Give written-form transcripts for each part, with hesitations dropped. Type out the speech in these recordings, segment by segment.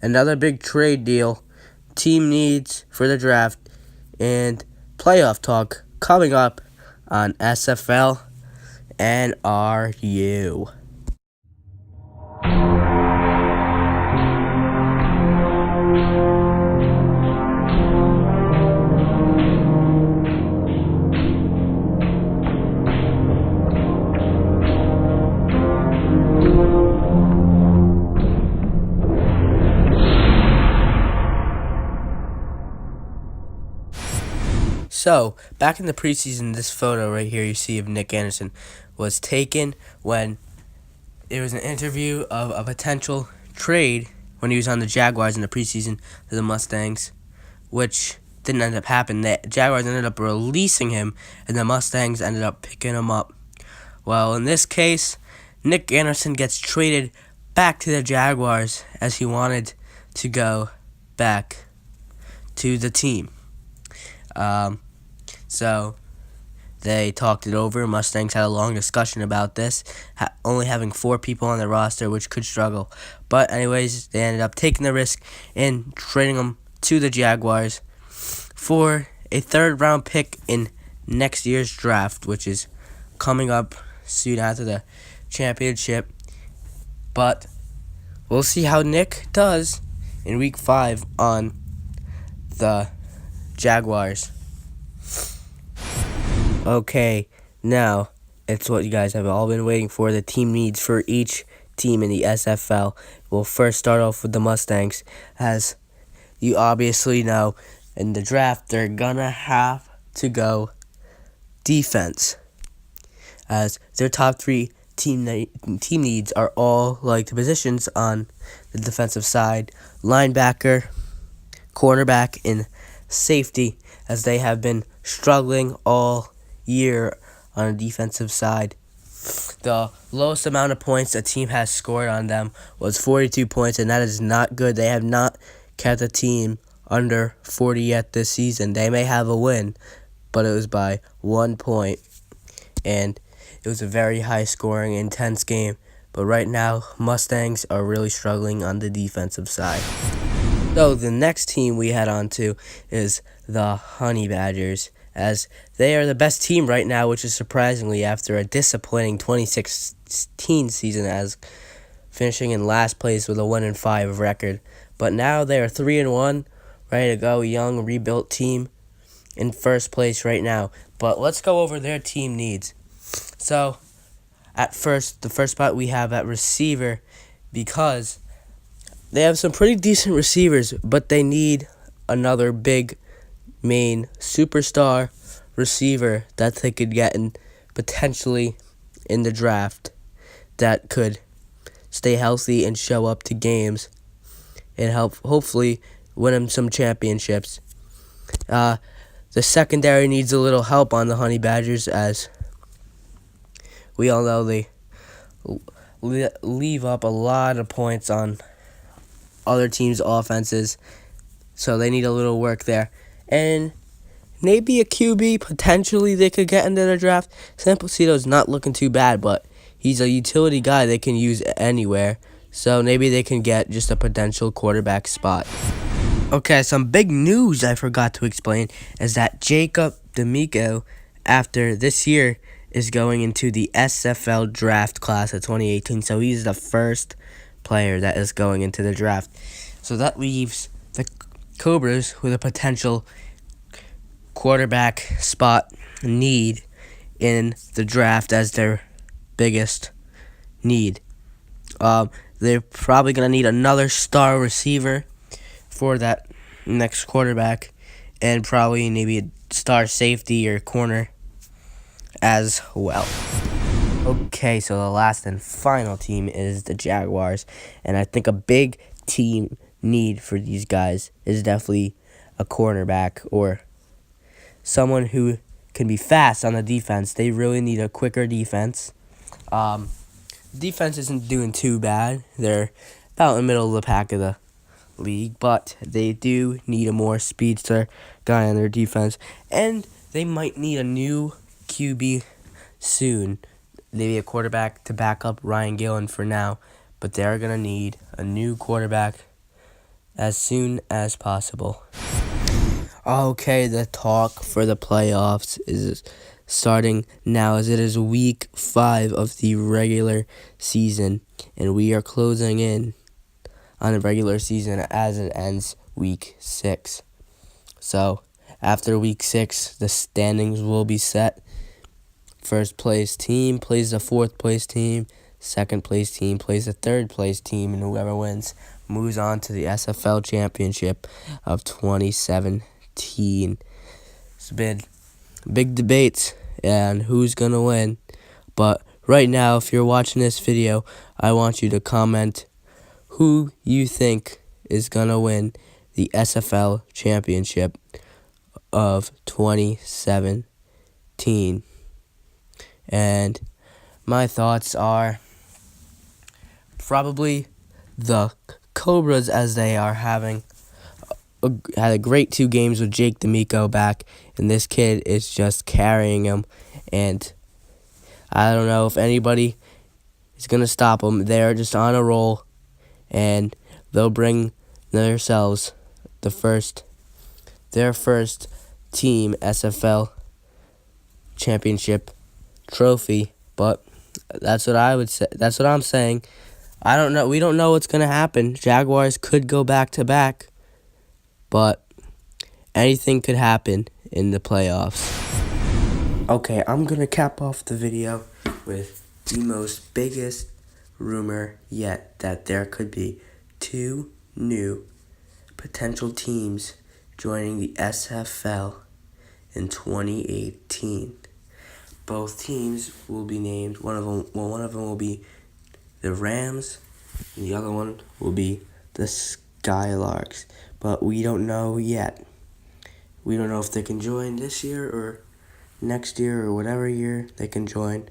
another big trade deal, team needs for the draft, and playoff talk coming up on SFL N.R.U. So, back in the preseason, this photo right here you see of Nick Anderson was taken when there was an interview of a potential trade when he was on the Jaguars in the preseason to the Mustangs, which didn't end up happening. The Jaguars ended up releasing him, and the Mustangs ended up picking him up. Well, in this case, Nick Anderson gets traded back to the Jaguars as he wanted to go back to the team. So they talked it over. Mustangs had a long discussion about this, only having 4 people on the roster, which could struggle. But anyways, they ended up taking the risk and trading him to the Jaguars for a 3rd-round pick in next year's draft, which is coming up soon after the championship. But we'll see how Nick does in Week 5 on the Jaguars. Okay, now it's what you guys have all been waiting for, the team needs for each team in the SFL. We'll first start off with the Mustangs. As you obviously know, in the draft, they're gonna have to go defense, as their top 3 team needs are all like the positions on the defensive side: linebacker, cornerback, and safety, as they have been struggling all year on the defensive side. The lowest amount of points a team has scored on them was 42 points, and that is not good. They have not kept a team under 40 yet this season. They may have a win, but it was by 1 point, and it was a very high-scoring, intense game. But right now, Mustangs are really struggling on the defensive side. So the next team we head on to is the Honey Badgers, as they are the best team right now, which is surprisingly after a disappointing 2016 season, as finishing in last place with a 1-5 record. But now they are 3-1, ready to go, young, rebuilt team in first place right now. But let's go over their team needs. So, at first, the first spot we have at receiver, because they have some pretty decent receivers, but they need another big, main superstar receiver that they could get in potentially in the draft that could stay healthy and show up to games and help hopefully win them some championships. The secondary needs a little help on the Honey Badgers, as we all know they leave up a lot of points on other teams' offenses, so they need a little work there. And maybe a QB, potentially they could get into the draft. Samplecedo's not looking too bad, but he's a utility guy they can use anywhere, so maybe they can get just a potential quarterback spot. Okay, some big news I forgot to explain is that Jacob D'Amico, after this year, is going into the SFL draft class of 2018, so he's the first player that is going into the draft. So that leaves the Cobras with a potential quarterback spot need in the draft as their biggest need. They're probably going to need another star receiver for that next quarterback, and probably maybe a star safety or corner as well. Okay, so the last and final team is the Jaguars, and I think a big team need for these guys is definitely a cornerback or someone who can be fast on the defense. They really need a quicker defense. Defense isn't doing too bad. They're about in the middle of the pack of the league, but they do need a more speedster guy on their defense, and they might need a new QB soon. Maybe a quarterback to back up Ryan Gillen for now, but they're going to need a new quarterback as soon as possible. Okay, the talk for the playoffs is starting now, as it is week 5 of the regular season, and we are closing in on the regular season as it ends week 6. So after week 6, the standings will be set. First place team plays the fourth place team. Second place team plays the third place team, and whoever wins moves on to the SFL championship of 2017. It's been big debates on who's gonna win, but right now, if you're watching this video, I want you to comment who you think is gonna win the SFL championship of 2017. And my thoughts are probably the Cobras, as they are had a great 2 games with Jake D'Amico back, and this kid is just carrying him, and I don't know if anybody is going to stop them. They're just on a roll, and they'll bring themselves their first team SFL championship trophy. But that's what I would say. That's what I'm saying. I don't know. We don't know what's going to happen. Jaguars could go back-to-back, but anything could happen in the playoffs. Okay, I'm going to cap off the video with the most biggest rumor yet, that there could be 2 new potential teams joining the SFL in 2018. Both teams will be named. One of them will be the Rams, and the other one will be the Skylarks. But we don't know yet. We don't know if they can join this year or next year or whatever year they can join.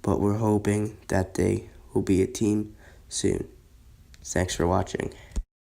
But we're hoping that they will be a team soon. Thanks for watching.